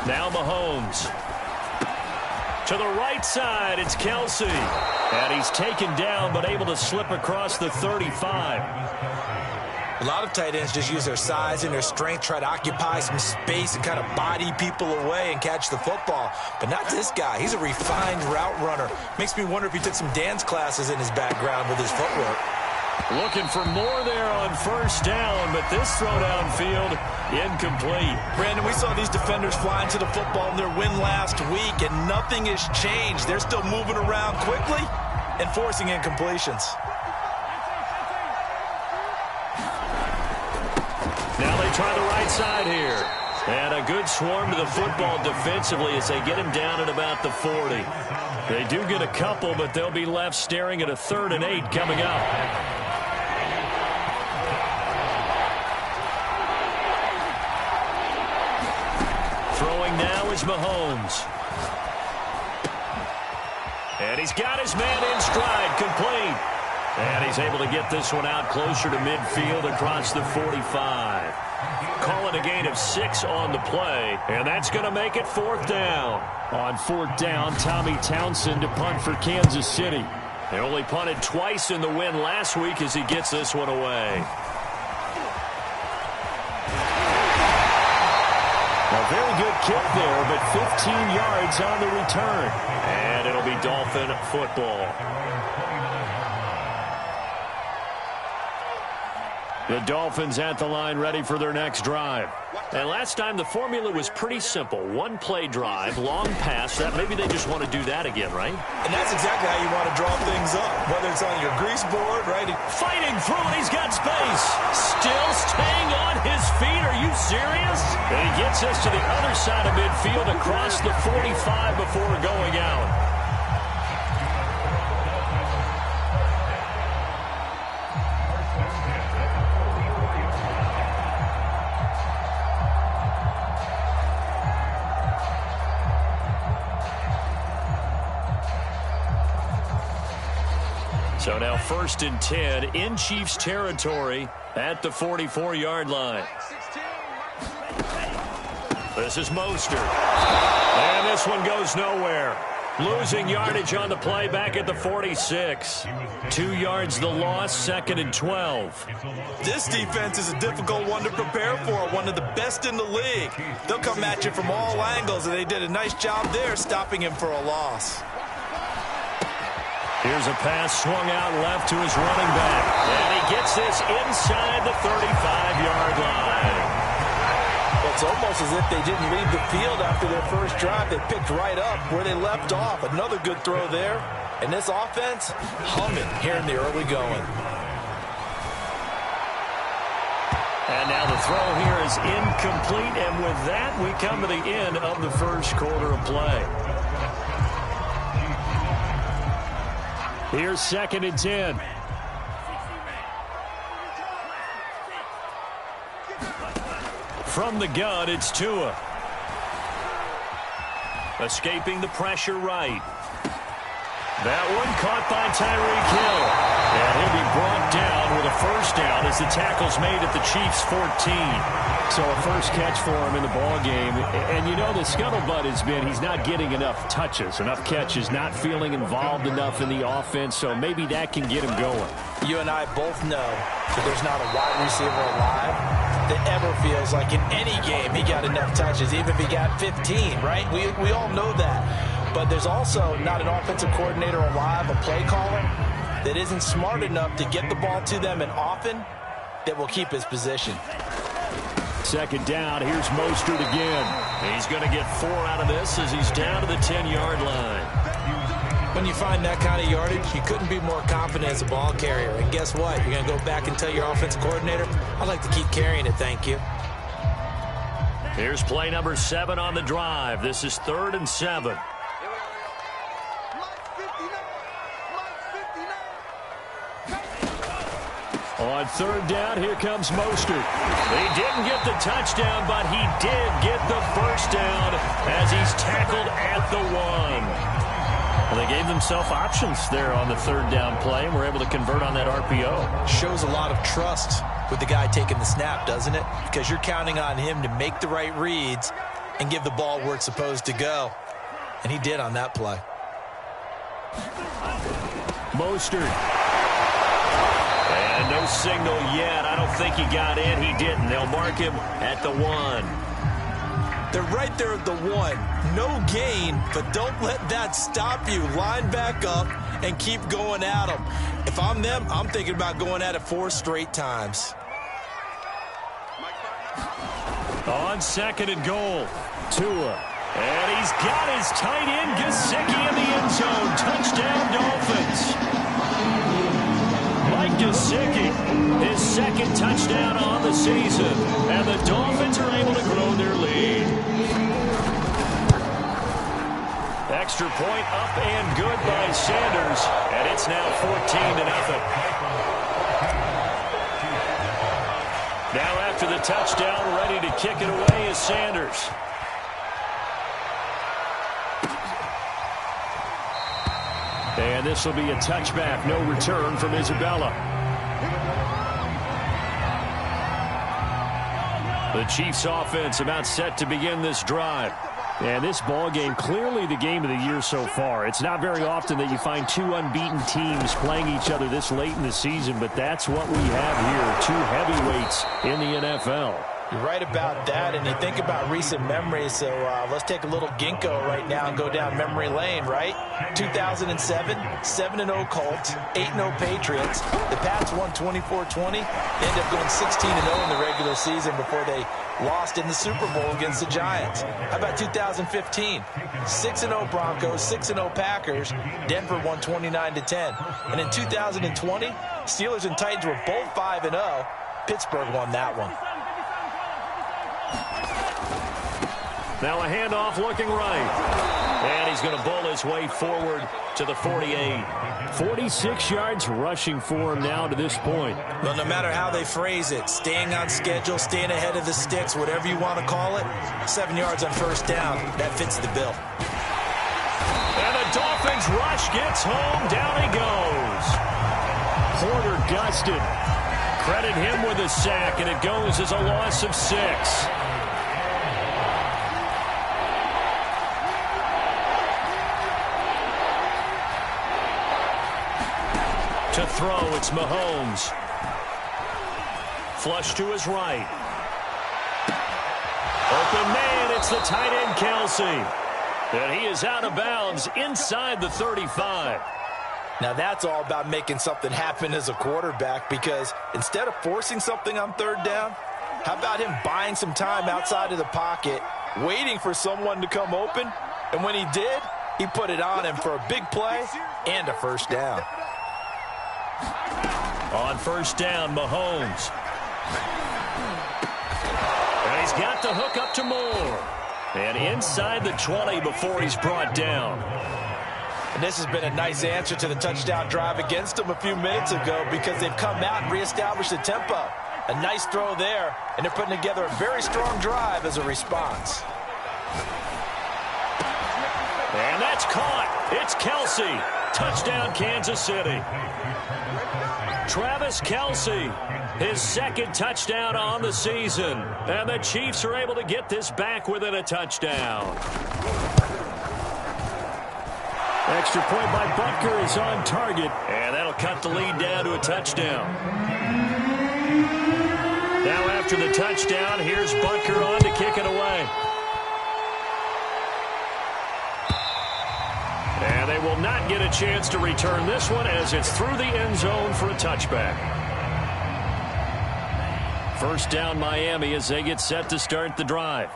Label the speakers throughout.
Speaker 1: Now Mahomes. To the right side, it's Kelsey. And he's taken down, but able to slip across the 35.
Speaker 2: A lot of tight ends just use their size and their strength, try to occupy some space and kind of body people away and catch the football. But not this guy. He's a refined route runner. Makes me wonder if he took some dance classes in his background with his footwork.
Speaker 1: Looking for more there on first down, but this throw downfield incomplete.
Speaker 2: Brandon, we saw these defenders flying to the football in their win last week, and nothing has changed. They're still moving around quickly and forcing incompletions.
Speaker 1: Now they try the right side here. And a good swarm to the football defensively as they get him down at about the 40. They do get a couple, but they'll be left staring at a 3rd and 8 coming up. Throwing now is Mahomes. And he's got his man in stride, complete. And he's able to get this one out closer to midfield across the 45. Calling a gain of 6 on the play, and that's going to make it 4th down. On 4th down, Tommy Townsend to punt for Kansas City. They only punted twice in the win last week as he gets this one away. A very good kick there, but 15 yards on the return. And it'll be Dolphin football. The Dolphins at the line ready for their next drive. And last time the formula was pretty simple. One play drive, long pass. That maybe they just want to do that again, right?
Speaker 2: And that's exactly how you want to draw things up. Whether it's on your grease board, right?
Speaker 1: Fighting through it. He's got space. Still staying on his feet. Are you serious? And he gets us to the other side of midfield across the 45 before going out. So now 1st and 10 in Chiefs territory at the 44-yard line. This is Mostert. And this one goes nowhere. Losing yardage on the play back at the 46. 2 yards the loss, 2nd and 12.
Speaker 2: This defense is a difficult one to prepare for, one of the best in the league. They'll come at you from all angles, and they did a nice job there stopping him for a loss.
Speaker 1: Here's a pass swung out left to his running back. And he gets this inside the 35-yard line.
Speaker 2: It's almost as if they didn't leave the field after their first drive. They picked right up where they left off. Another good throw there. And this offense, humming here in the early going.
Speaker 1: And now the throw here is incomplete. And with that, we come to the end of the first quarter of play. Here's 2nd and 10. From the gun, it's Tua. Escaping the pressure right. That one caught by Tyreek Hill. And he'll be brought down with a 1st down as the tackle's made at the Chiefs' 14. So a first catch for him in the ball game. And you know the scuttlebutt has been he's not getting enough touches, enough catches, not feeling involved enough in the offense. So maybe that can get him going.
Speaker 2: You and I both know that there's not a wide receiver alive that ever feels like in any game he got enough touches, even if he got 15, right? We all know that. But there's also not an offensive coordinator alive, a play caller, that isn't smart enough to get the ball to them and often that will keep his position.
Speaker 1: 2nd down, here's Mostert again. He's going to get 4 out of this as he's down to the 10-yard line.
Speaker 2: When you find that kind of yardage, you couldn't be more confident as a ball carrier. And guess what? You're going to go back and tell your offensive coordinator, I'd like to keep carrying it, thank you.
Speaker 1: Here's play number 7 on the drive. This is 3rd and 7. On 3rd down, here comes Mostert. He didn't get the touchdown, but he did get the 1st down as he's tackled at the 1. Well, they gave themselves options there on the 3rd down play, and were able to convert on that RPO.
Speaker 2: Shows a lot of trust with the guy taking the snap, doesn't it? Because you're counting on him to make the right reads and give the ball where it's supposed to go. And he did on that play.
Speaker 1: Mostert. And no signal yet. I don't think he got in. He didn't. They'll mark him at the 1.
Speaker 2: They're right there at the 1. No gain, but don't let that stop you. Line back up and keep going at them. If I'm them, I'm thinking about going at it 4 straight times.
Speaker 1: On 2nd and goal, Tua. And he's got his tight end, Gesicki, in the end zone. Touchdown, Dolphins. Mike Gesicki, his 2nd touchdown on the season. And the Dolphins are able to grow their lead. Extra point up and good by Sanders. And it's now 14-0. Now after the touchdown, ready to kick it away is Sanders. And this will be a touchback. No return from Isabella. The Chiefs offense about set to begin this drive. And this ball game, clearly the game of the year so far. It's not very often that you find 2 unbeaten teams playing each other this late in the season, but that's what we have here. 2 heavyweights in the NFL.
Speaker 2: You're right about that, and you think about recent memories, so let's take a little ginkgo right now and go down memory lane, right? 2007, 7-0 Colts, 8-0 Patriots. The Pats won 24-20. They ended up going 16-0 in the regular season before they lost in the Super Bowl against the Giants. How about 2015? 6-0 Broncos, 6-0 Packers. Denver won 29-10. And in 2020, Steelers and Titans were both 5-0. Pittsburgh won that one.
Speaker 1: Now a handoff looking right. And he's going to bowl his way forward to the 48. 46 yards rushing for him now to this point.
Speaker 2: Well, no matter how they phrase it, staying on schedule, staying ahead of the sticks, whatever you want to call it, 7 yards on first down, that fits the bill.
Speaker 1: And the Dolphins rush gets home. Down he goes. Porter gusted. Credit him with a sack, and it goes as a loss of 6. To throw, it's Mahomes. Flush to his right. Open man, it's the tight end, Kelsey. And he is out of bounds inside the 35.
Speaker 2: Now that's all about making something happen as a quarterback, because instead of forcing something on third down, how about him buying some time outside of the pocket, waiting for someone to come open, and when he did, he put it on him for a big play and a first down.
Speaker 1: On first down, Mahomes. And he's got the hook up to Moore. And inside the 20 before he's brought down.
Speaker 2: And this has been a nice answer to the touchdown drive against them a few minutes ago, because they've come out and reestablished the tempo. A nice throw there, and they're putting together a very strong drive as a response.
Speaker 1: And that's caught. It's Kelsey. Touchdown, Kansas City. Travis Kelsey, his 2nd touchdown on the season. And the Chiefs are able to get this back within a touchdown. Extra point by Butker is on target. And that'll cut the lead down to a touchdown. Now after the touchdown, here's Butker on to kick it away. And they will not get a chance to return this one, as it's through the end zone for a touchback. First down, Miami, as they get set to start the drive.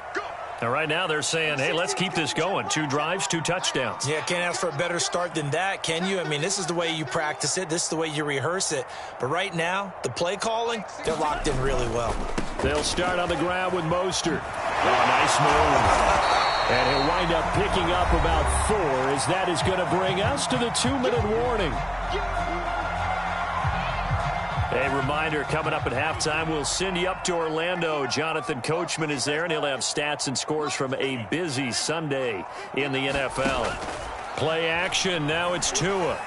Speaker 1: Now, right now they're saying, hey, let's keep this going. 2 drives, 2 touchdowns.
Speaker 2: Yeah, can't ask for a better start than that, can you? I mean, this is the way you practice it. This is the way you rehearse it. But right now, the play calling, they're locked in really well.
Speaker 1: They'll start on the ground with Mostert. Oh, nice move. And he'll wind up picking up about 4, as that is going to bring us to the 2-minute warning. A reminder, coming up at halftime, we'll send you up to Orlando. Jonathan Coachman is there, and he'll have stats and scores from a busy Sunday in the NFL. Play action, now it's Tua.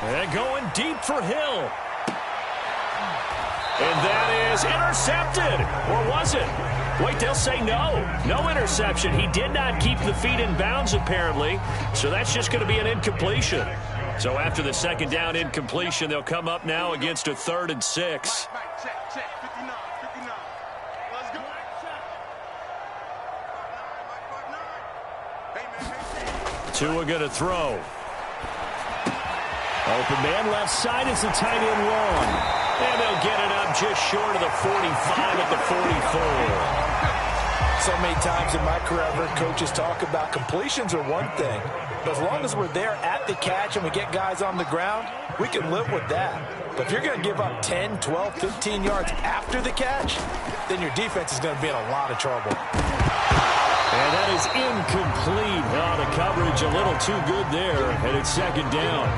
Speaker 1: And going deep for Hill. And that is intercepted. Or was it? Wait, they'll say no. No interception. He did not keep the feet in bounds, apparently. So that's just going to be an incompletion. So after the second down incompletion, they'll come up now against a 3rd and 6.
Speaker 3: Check. 59. Let's go.
Speaker 1: Tua going to throw. Open man left side is the tight end long. And they'll get it up just short of the 45 at the 44.
Speaker 2: So many times in my career, I've heard coaches talk about completions are one thing. But as long as we're there at the catch and we get guys on the ground, we can live with that. But if you're going to give up 10, 12, 15 yards after the catch, then your defense is going to be in a lot of trouble.
Speaker 1: And that is incomplete. Oh, the coverage a little too good there, and it's second down.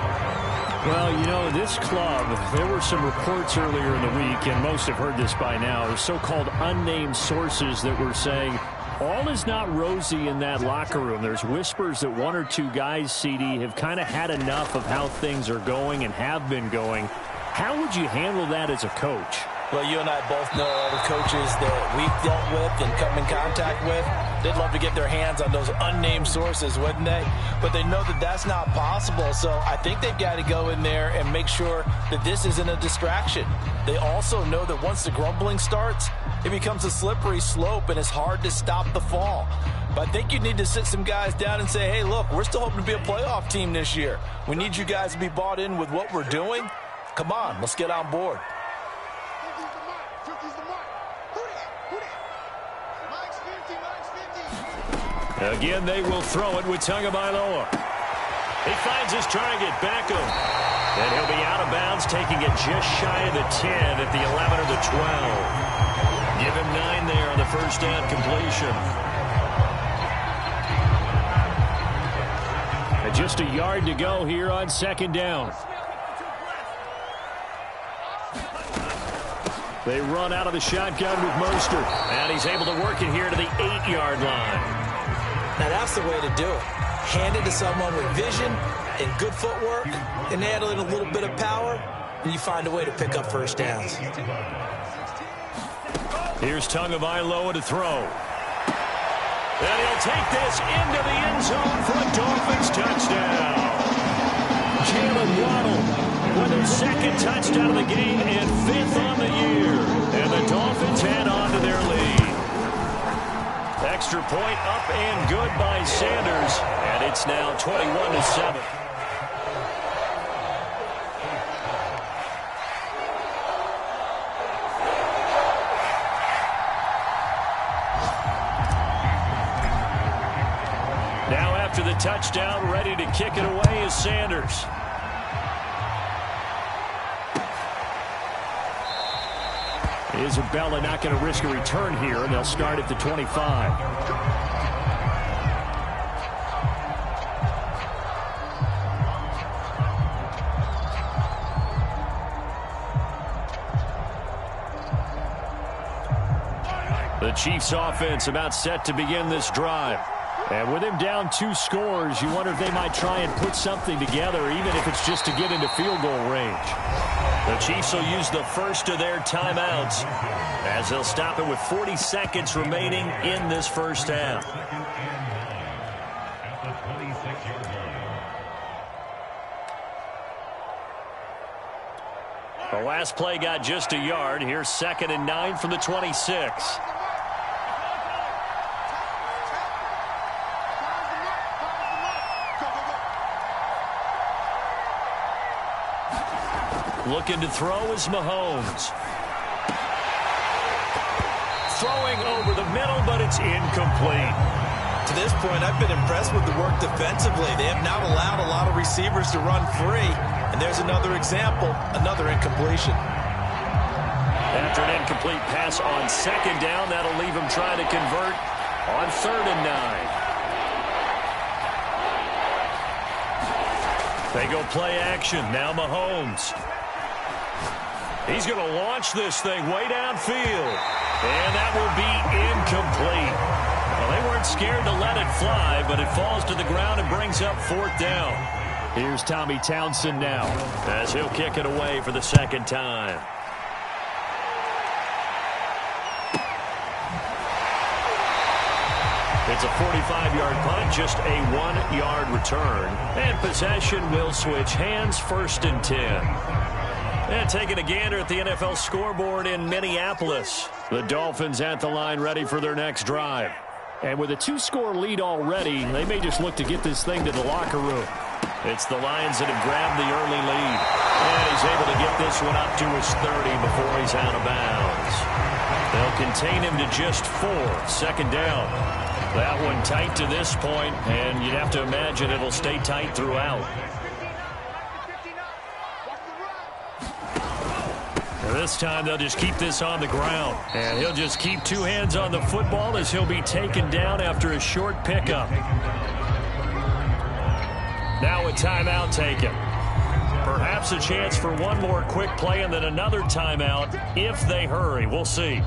Speaker 1: Well, you know, this club, there were some reports earlier in the week, and most have heard this by now, so-called unnamed sources that were saying all is not rosy in that locker room. There's whispers that 1 or 2 guys, CD, have kind of had enough of how things are going and have been going. How would you handle that as a coach?
Speaker 2: Well, you and I both know all the coaches that we've dealt with and come in contact with. They'd love to get their hands on those unnamed sources, wouldn't they? But they know that that's not possible. So I think they've got to go in there and make sure that this isn't a distraction. They also know that once the grumbling starts, it becomes a slippery slope and it's hard to stop the fall. But I think you need to sit some guys down and say, hey, look, we're still hoping to be a playoff team this year. We need you guys to be bought in with what we're doing. Come on, let's get on board.
Speaker 1: Again, they will throw it with Tagovailoa. He finds his target, Beckham. And he'll be out of bounds, taking it just shy of the 10 at the 11 or the 12. Give him 9 there on the first down completion. And just a yard to go here on second down. They run out of the shotgun with Mostert. And he's able to work it here to the 8-yard line.
Speaker 2: Now, that's the way to do it. Hand it to someone with vision and good footwork, and add in a little bit of power, and you find a way to pick up first downs.
Speaker 1: Here's Tagovailoa to throw. And he'll take this into the end zone for a Dolphins touchdown. Jalen Waddle with his 2nd touchdown of the game and 5th on the year. And the Dolphins head on to their lead. Extra point up and good by Sanders. And it's now 21-7. Now after the touchdown, ready to kick it away is Sanders. Isabella not going to risk a return here, and they'll start at the 25. The Chiefs offense about set to begin this drive. And with him down 2 scores, you wonder if they might try and put something together, even if it's just to get into field goal range. The Chiefs will use the first of their timeouts as they'll stop it with 40 seconds remaining in this first half. The last play got just a yard. Here's 2nd and 9 from the 26. Looking to throw is Mahomes. Throwing over the middle, but it's incomplete.
Speaker 2: To this point, I've been impressed with the work defensively. They have not allowed a lot of receivers to run free. And there's another example, another incompletion.
Speaker 1: After an incomplete pass on 2nd down, that'll leave him trying to convert on 3rd and 9. They go play action. Now Mahomes. He's going to launch this thing way downfield. And that will be incomplete. Well, they weren't scared to let it fly, but it falls to the ground and brings up 4th down. Here's Tommy Townsend now as he'll kick it away for the 2nd time. It's a 45-yard punt, just a 1-yard return. And possession will switch hands, 1st and 10. And taking a gander at the NFL scoreboard in Minneapolis. The Dolphins at the line ready for their next drive.
Speaker 4: And with a 2-score lead already, they may just look to get this thing to the locker room.
Speaker 1: It's the Lions that have grabbed the early lead. And he's able to get this one up to his 30 before he's out of bounds. They'll contain him to just 4. 2nd down. That one tight to this point, and you'd have to imagine it'll stay tight throughout. And this time they'll just keep this on the ground. And he'll just keep 2 hands on the football as he'll be taken down after a short pickup. Now a timeout taken. Perhaps a chance for one more quick play and then another timeout if they hurry. We'll see.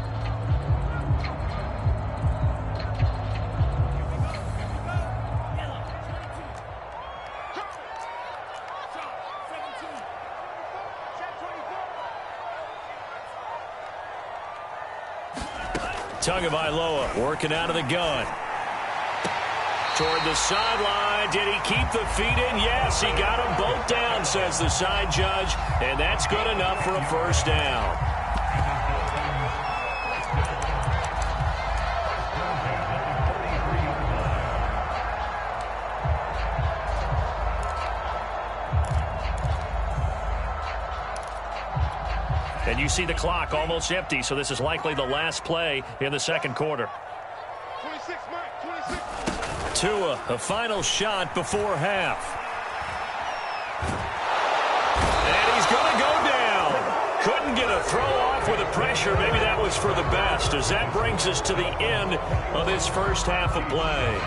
Speaker 1: Tagovailoa working out of the gun. Toward the sideline. Did he keep the feet in? Yes, he got them both down, says the side judge. And that's good enough for a 1st down. And you see the clock almost empty, so this is likely the last play in the 2nd quarter.
Speaker 3: 26, Mike, 26.
Speaker 1: Tua, a final shot before half. And he's going to go down. Couldn't get a throw off with the pressure. Maybe that was for the best, as that brings us to the end of this first half of play.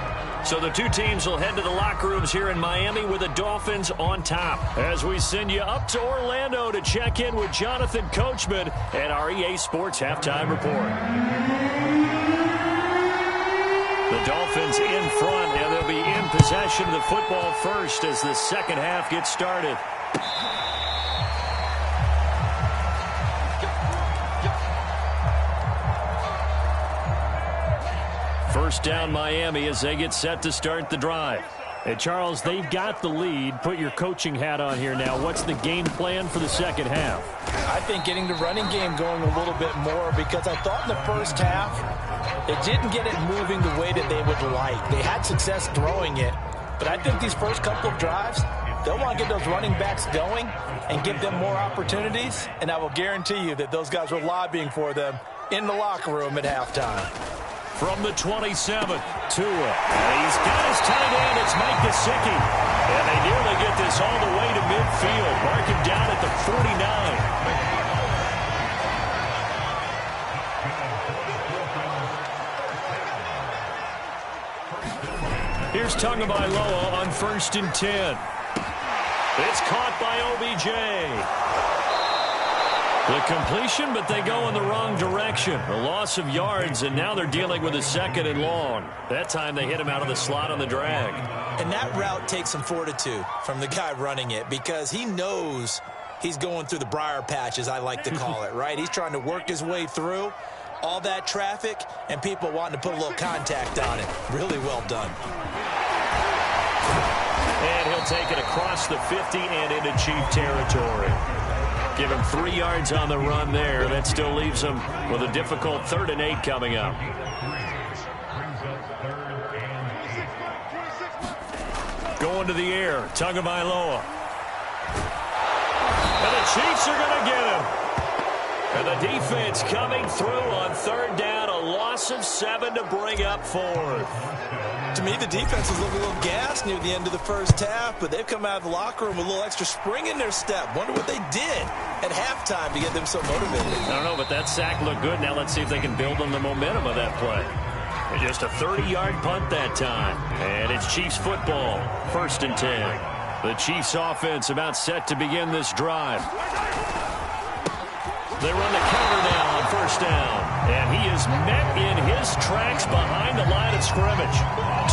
Speaker 1: So the 2 teams will head to the locker rooms here in Miami with the Dolphins on top. As we send you up to Orlando to check in with Jonathan Coachman at our EA Sports Halftime Report. The Dolphins in front, and they'll be in possession of the football first as the 2nd half gets started. First down Miami as they get set to start the drive.
Speaker 4: Hey, Charles, they've got the lead. Put your coaching hat on here now. What's the game plan for the 2nd half?
Speaker 2: I think getting the running game going a little bit more, because I thought in the first half it didn't get it moving the way that they would like. They had success throwing it, but I think these first couple of drives, they'll want to get those running backs going and give them more opportunities, and I will guarantee you that those guys were lobbying for them in the locker room at halftime.
Speaker 1: From the 27, Tua. And he's got his tight end. It's Mike Gesicki. And they nearly get this all the way to midfield. Mark him down at the 49. Here's Tagovailoa on 1st and 10. It's caught by OBJ. The completion, but they go in the wrong direction. A loss of yards, and now they're dealing with a 2nd and long. That time they hit him out of the slot on the drag.
Speaker 2: And that route takes some fortitude from the guy running it, because he knows he's going through the briar patch, as I like to call it, right? He's trying to work his way through all that traffic and people wanting to put a little contact on it. Really well done.
Speaker 1: And he'll take it across the 50 and into Chief territory. Give him 3 yards on the run there. That still leaves him with a difficult 3rd and 8 coming up. Going to the air, Tagovailoa. And the Chiefs are going to get him. And the defense coming through on 3rd down. A loss of 7 to bring up 4th.
Speaker 2: To me, the defense was looking a little gassed near the end of the first half, but they've come out of the locker room with a little extra spring in their step. Wonder what they did at halftime to get them so motivated.
Speaker 1: I don't know, but that sack looked good. Now let's see if they can build on the momentum of that play. And just a 30-yard punt that time. And it's Chiefs football, 1st and 10. The Chiefs offense about set to begin this drive. They run the counter now on 1st down. And he is met in his tracks behind the line of scrimmage.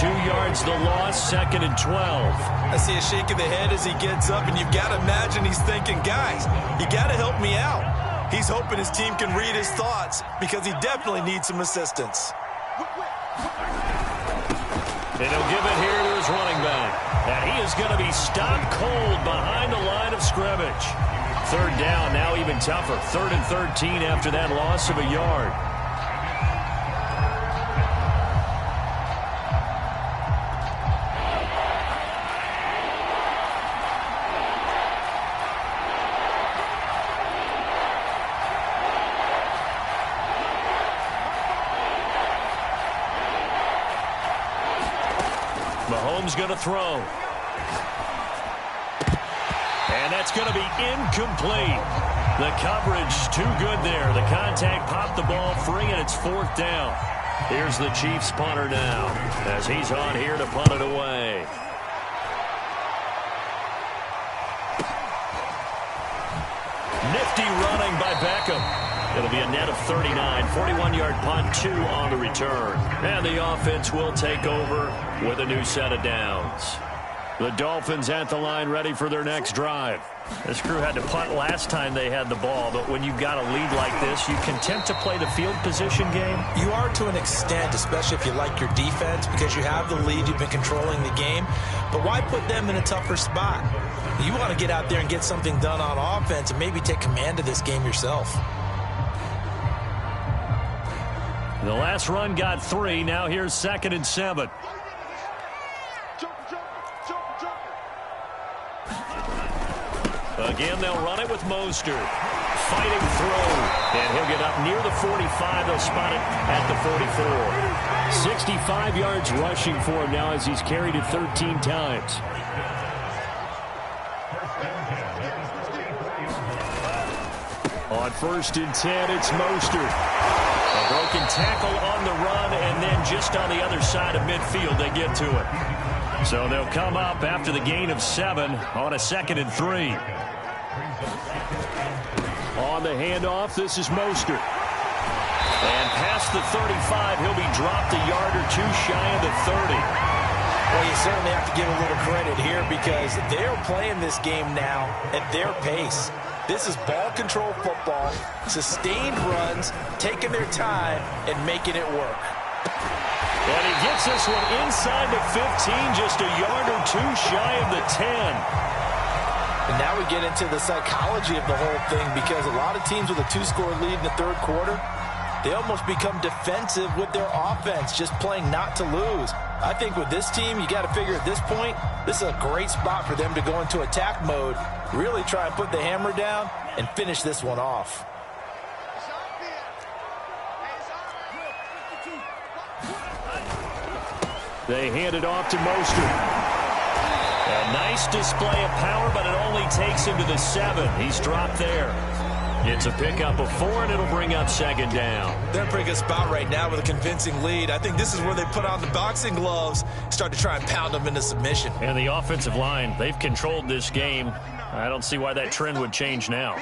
Speaker 1: 2 yards the loss, 2nd and 12.
Speaker 2: I see a shake of the head as he gets up, and you've got to imagine he's thinking, guys, you got to help me out. He's hoping his team can read his thoughts, because he definitely needs some assistance.
Speaker 1: And he'll give it here to his running back. And he is going to be stopped cold behind the line of scrimmage. Third down, now even tougher. 3rd and 13 after that loss of a yard. Mahomes going to throw. And that's going to be incomplete. The coverage too good there. The contact popped the ball free, and it's 4th down. Here's the Chiefs punter now as he's on here to punt it away. Nifty running by Beckham. It'll be a net of 39, 41-yard punt, 2 on the return. And the offense will take over with a new set of downs. The Dolphins at the line ready for their next drive. This crew had to punt last time they had the ball, but when you've got a lead like this, you content to play the field position game?
Speaker 2: You are to an extent, especially if you like your defense, because you have the lead, you've been controlling the game. But why put them in a tougher spot? You want to get out there and get something done on offense and maybe take command of this game yourself.
Speaker 1: The last run got 3. Now here's 2nd and 7. Again, they'll run it with Mostert. Fighting through. And he'll get up near the 45. They'll spot it at the 44.
Speaker 4: 65 yards rushing for him now as he's carried it 13 times. On 1st and 10, it's Mostert. A broken tackle on the run, and then just on the other side of midfield, they get to it.
Speaker 1: So they'll come up after the gain of 7 on a 2nd and 3.
Speaker 4: On the handoff, this is Mostert.
Speaker 1: And past the 35, he'll be dropped a yard or 2 shy of the 30.
Speaker 2: Well, you certainly have to give a little credit here because they're playing this game now at their pace. This is ball control football, sustained runs, taking their time, and making it work.
Speaker 1: And he gets this one inside the 15, just a yard or 2 shy of the 10.
Speaker 2: And now we get into the psychology of the whole thing because a lot of teams with a 2-score lead in the 3rd quarter, they almost become defensive with their offense, just playing not to lose. I think with this team, you got to figure at this point, this is a great spot for them to go into attack mode, really try and put the hammer down and finish this one off.
Speaker 4: They hand it off to Mostert.
Speaker 1: A nice display of power, but it only takes him to the 7. He's dropped there. It's a pickup of 4, and it'll bring up 2nd down.
Speaker 2: They're in a pretty good spot right now with a convincing lead. I think this is where they put on the boxing gloves, start to try and pound them into submission.
Speaker 1: And the offensive line, they've controlled this game. I don't see why that trend would change now.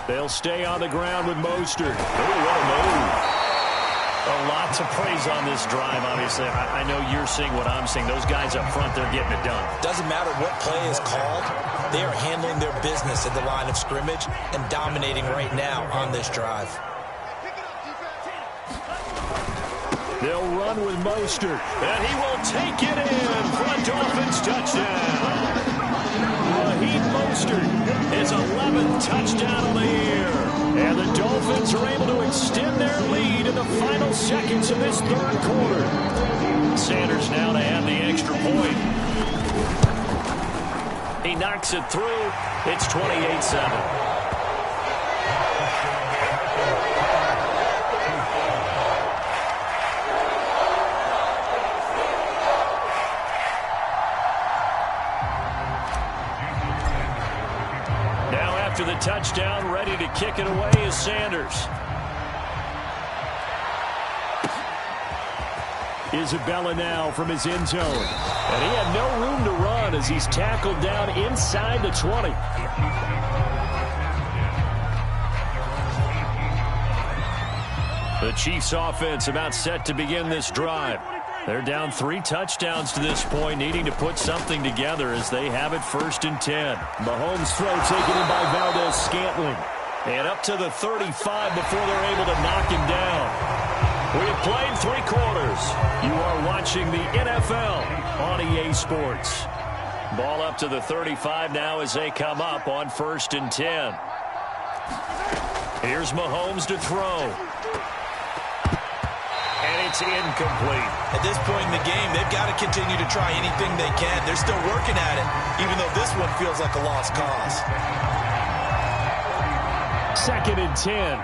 Speaker 4: They'll stay on the ground with Mostert.
Speaker 1: Oh, what a move. A lot to praise on this drive, obviously. I know you're seeing what I'm seeing. Those guys up front, they're getting it done.
Speaker 2: Doesn't matter what play is called. They are handling their business at the line of scrimmage and dominating right now on this drive.
Speaker 4: They'll run with Mostert.
Speaker 1: And he will take it in for a Dolphins touchdown. Raheem Mostert, his 11th touchdown of the year. And the Dolphins are able to extend their lead in the final seconds of this 3rd quarter. Sanders now to add the extra point. He knocks it through. It's 28-7. After the touchdown, ready to kick it away is Sanders.
Speaker 4: Isabella now from his end zone. And he had no room to run as he's tackled down inside the 20.
Speaker 1: The Chiefs offense about set to begin this drive. They're down 3 touchdowns to this point, needing to put something together as they have it 1st and 10.
Speaker 4: Mahomes' throw taken in by Valdez-Scantling.
Speaker 1: And up to the 35 before they're able to knock him down. We have played 3 quarters. You are watching the NFL on EA Sports. Ball up to the 35 now as they come up on 1st and 10. Here's Mahomes to throw. And it's incomplete. At this point in the game, they've got to continue to try anything they can. They're still working at it, even though this one feels like a lost cause. 2nd and 10.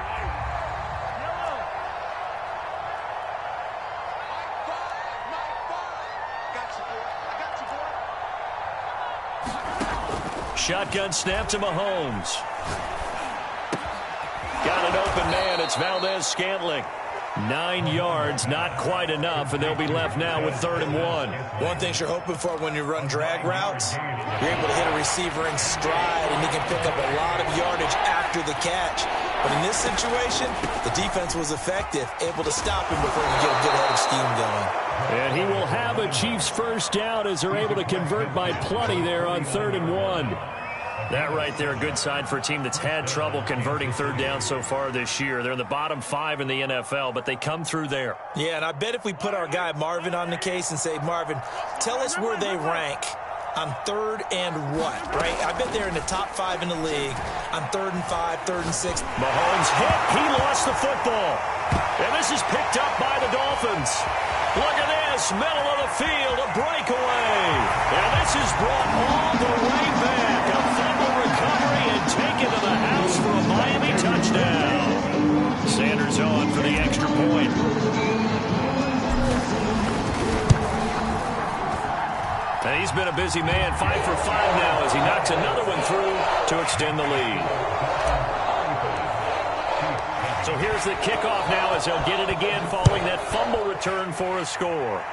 Speaker 1: Shotgun snap to Mahomes. Got an open man. It's Valdez-Scantling. 9 yards, not quite enough, and they'll be left now with 3rd and 1. One thing you're hoping for when you run drag routes, you're able to hit a receiver in stride, and he can pick up a lot of yardage after the catch. But in this situation, the defense was effective, able to stop him before he get a good head of steam going. And he will have a Chiefs first down as they're able to convert by plenty there on 3rd and 1. That right there, a good sign for a team that's had trouble converting 3rd down so far this year. They're in the bottom 5 in the NFL, but they come through there. Yeah, and I bet if we put our guy Marvin on the case and say, Marvin, tell us where they rank on 3rd and what, right? I bet they're in the top 5 in the league on 3rd and 5, 3rd and 6. Mahomes hit. He lost the football. And this is picked up by the Dolphins. Look at this, middle of the field, a breakaway. And this is brought all the way back. A fumble recovery and taken to the house for a Miami touchdown. Sanders on for the extra point. And he's been a busy man, 5 for 5 now as he knocks another one through to extend the lead. So here's the kickoff now as he'll get it again following that fumble return for a score.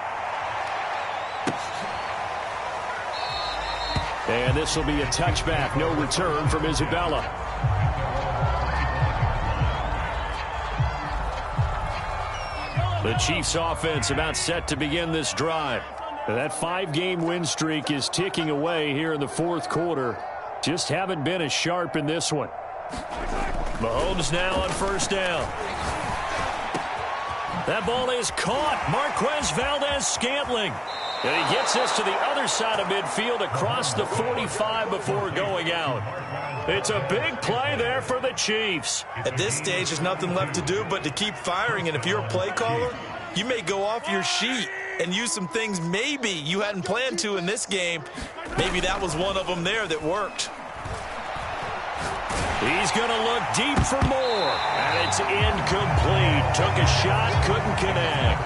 Speaker 1: And this will be a touchback, no return from Isabella. The Chiefs offense about set to begin this drive. That 5-game win streak is ticking away here in the 4th quarter. Just haven't been as sharp in this one. Mahomes now on 1st down. That ball is caught. Marquez Valdez-Scantling. And he gets this to the other side of midfield across the 45 before going out. It's a big play there for the Chiefs. At this stage, there's nothing left to do but to keep firing. And if you're a play caller, you may go off your sheet and use some things maybe you hadn't planned to in this game. Maybe that was one of them there that worked. He's going to look deep for more. And it's incomplete. Took a shot, couldn't connect.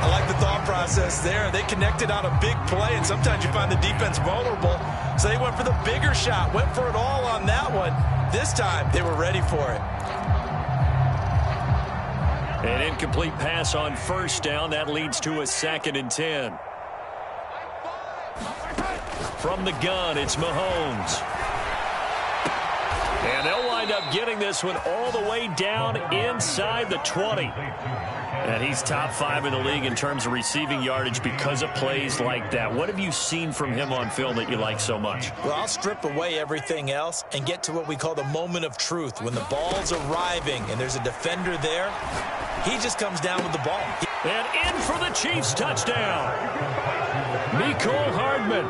Speaker 1: I like the thought process there. They connected on a big play, and sometimes you find the defense vulnerable. So they went for the bigger shot, went for it all on that one. This time, they were ready for it. An incomplete pass on 1st down. That leads to a 2nd and 10. From the gun, it's Mahomes. And they'll wind up getting this one all the way down inside the 20. And he's top 5 in the league in terms of receiving yardage because of plays like that. What have you seen from him on film that you like so much? Well, I'll strip away everything else and get to what we call the moment of truth. When the ball's arriving and there's a defender there, he just comes down with the ball. And in for the Chiefs touchdown. Mecole Hardman,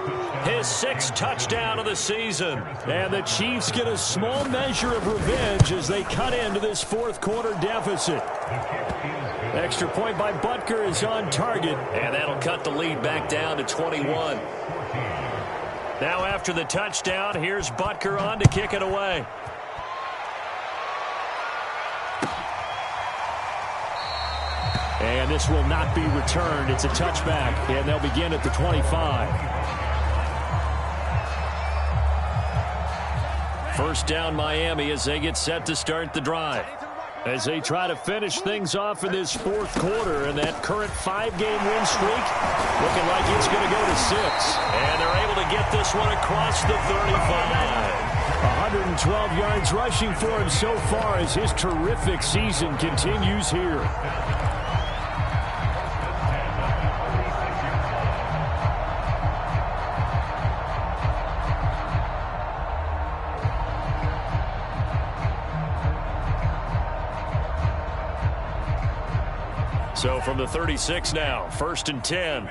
Speaker 1: his 6th touchdown of the season. And the Chiefs get a small measure of revenge as they cut into this 4th quarter deficit. Extra point by Butker is on target. And that'll cut the lead back down to 21. Now after the touchdown, here's Butker on to kick it away. And this will not be returned. It's a touchback, and they'll begin at the 25. 1st down Miami as they get set to start the drive. As they try to finish things off in this 4th quarter, and that current 5-game win streak looking like it's going to go to 6. And they're able to get this one across the 35. 112 yards rushing for him so far as his terrific season continues here. So from the 36 now, 1st and 10.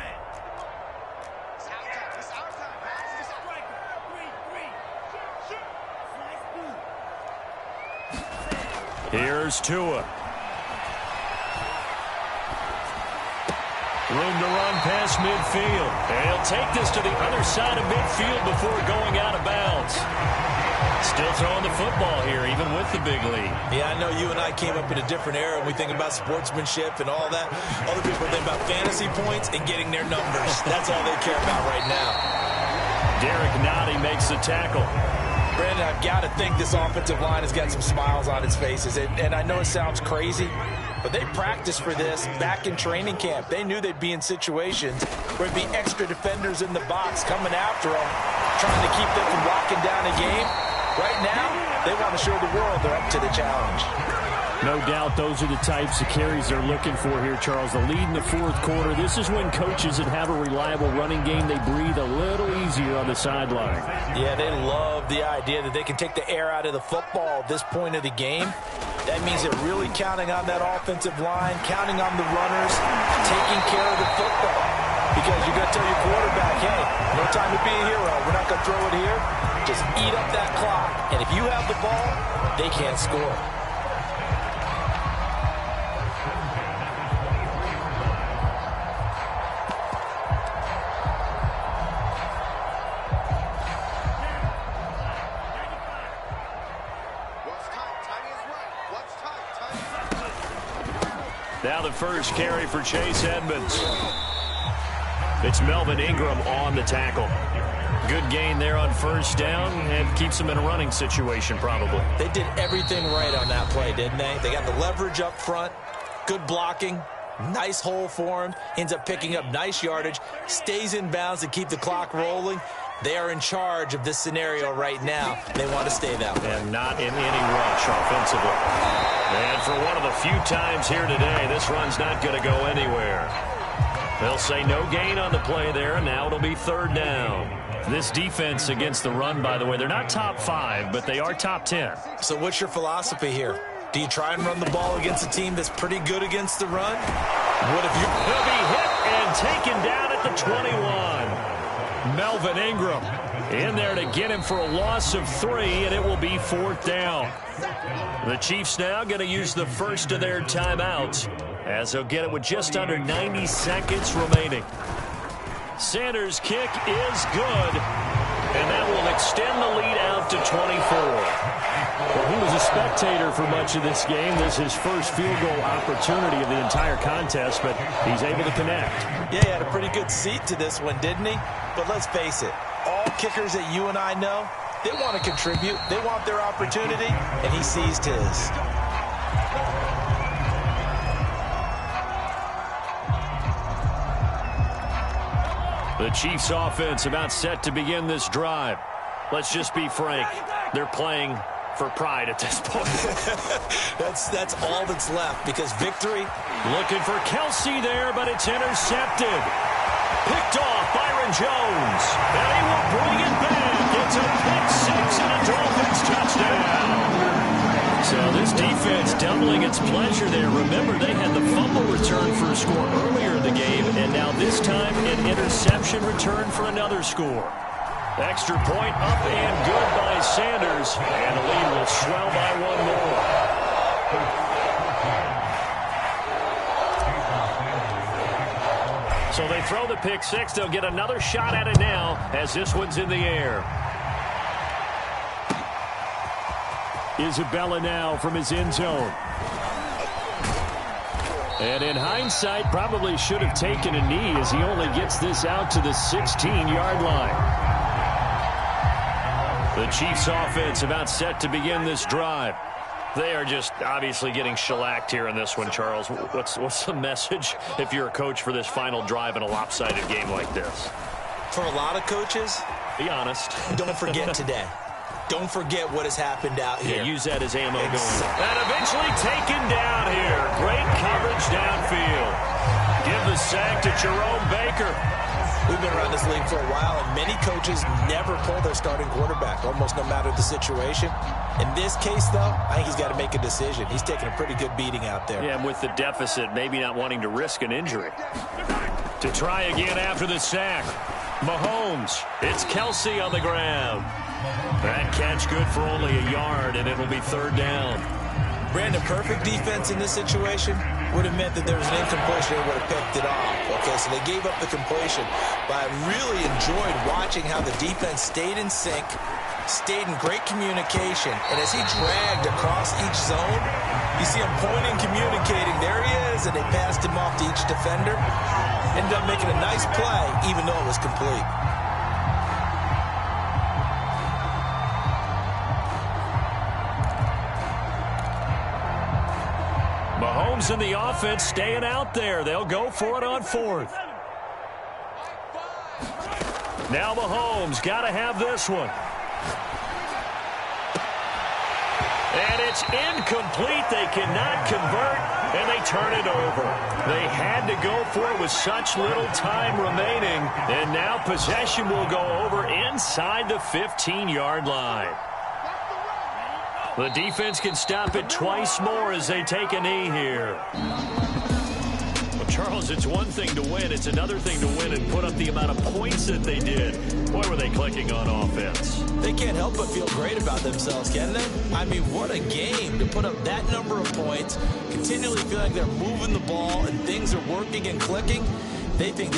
Speaker 1: Here's Tua. Room to run past midfield. And he'll take this to the other side of midfield before going out of bounds. Still throwing the football here, even with the big lead.
Speaker 2: Yeah, I know you and I came up in a different era, and we think about sportsmanship and all that. Other people think about fantasy points and getting their numbers. That's all they care about right now.
Speaker 1: Derek Nottie makes the tackle.
Speaker 2: Brandon, I've got to think this offensive line has got some smiles on its faces. And I know it sounds crazy, but they practiced for this back in training camp. They knew they'd be in situations where there'd be extra defenders in the box coming after them, trying to keep them from locking down a game. Right now, they want to show the world they're up to the challenge.
Speaker 4: No doubt those are the types of carries they're looking for here, Charles. The lead in the 4th quarter. This is when coaches that have a reliable running game, they breathe a little easier on the sideline.
Speaker 2: Yeah, they love the idea that they can take the air out of the football at this point of the game. That means they're really counting on that offensive line, counting on the runners, taking care of the football. Because you're going to tell your quarterback, hey, no time to be a hero. We're not going to throw it here. Just eat up that clock. And if you have the ball, they can't score.
Speaker 1: Now the first carry for Chase Edmonds. It's Melvin Ingram on the tackle. Good gain there on 1st down and keeps him in a running situation probably.
Speaker 2: They did everything right on that play, didn't they? They got the leverage up front, good blocking, nice hole for him, ends up picking up nice yardage, stays in bounds to keep the clock rolling. They are in charge of this scenario right now. They want to stay that way.
Speaker 1: And not in any rush offensively. And for one of the few times here today, this run's not going to go anywhere. They'll say no gain on the play there, and now it'll be 3rd down. This defense against the run, by the way, they're not top 5, but they are top 10.
Speaker 2: So what's your philosophy here? Do you try and run the ball against a team that's pretty good against the run? What if
Speaker 1: He'll be hit and taken down at the 21. Melvin Ingram in there to get him for a loss of 3, and it will be 4th down. The Chiefs now going to use the first of their timeouts as they'll get it with just under 90 seconds remaining. Sanders' kick is good, and that will extend the lead out to 24.
Speaker 4: Well, he was a spectator for much of this game. This is his first field goal opportunity of the entire contest, but he's able to connect.
Speaker 2: Yeah, he had a pretty good seat to this one, didn't he? But let's face it, all kickers that you and I know, they want to contribute. They want their opportunity, and he seized his.
Speaker 1: The Chiefs offense about set to begin this drive. Let's just be frank. They're playing for pride at this point.
Speaker 2: That's all that's left because victory.
Speaker 1: Looking for Kelsey there, but it's intercepted. Picked off Byron Jones. And he will bring it back. It's a pick 6 and a Dolphins touchdown. So this defense doubling its pleasure there. Remember, they had the fumble return for a score earlier in the game, and now this time an interception return for another score. Extra point up and good by Sanders, and the lead will swell by 1 more. So they throw the pick 6. They'll get another shot at it now as this one's in the air.
Speaker 4: Isabella now from his end zone. And in hindsight, probably should have taken a knee as he only gets this out to the 16-yard line.
Speaker 1: The Chiefs offense about set to begin this drive. They are just obviously getting shellacked here in this one, Charles. What's the message if you're a coach for this final drive in a lopsided game like this?
Speaker 2: For a lot of coaches,
Speaker 1: be honest.
Speaker 2: Don't forget today. Don't forget what has happened out here.
Speaker 1: Yeah, use that as ammo going. And eventually taken down here. Great coverage downfield. Give the sack to Jerome Baker.
Speaker 2: We've been around this league for a while, and many coaches never pull their starting quarterback, almost no matter the situation. In this case, though, I think he's got to make a decision. He's taking a pretty good beating out there.
Speaker 1: Yeah, and with the deficit, maybe not wanting to risk an injury. To try again after the sack. Mahomes. It's Kelsey on the ground. That catch good for only a yard, and it'll be third down.
Speaker 2: Brandon, perfect defense in this situation would have meant that there was an incompletion. They would have picked it off. Okay, so they gave up the completion. But I really enjoyed watching how the defense stayed in sync, stayed in great communication. And as he dragged across each zone, you see him pointing, communicating. There he is, and they passed him off to each defender. Ended up making a nice play, even though it was complete.
Speaker 1: Mahomes and the offense staying out there. They'll go for it on fourth. Now Mahomes got to have this one. And it's incomplete. They cannot convert, and they turn it over. They had to go for it with such little time remaining, and now possession will go over inside the 15-yard line. The defense can stop it twice more as they take a knee here. Well, Charles, it's one thing to win. It's another thing to win and put up the amount of points that they did. Boy, were they clicking on offense.
Speaker 2: They can't help but feel great about themselves, can they? I mean, what a game to put up that number of points, continually feeling like they're moving the ball and things are working and clicking. They think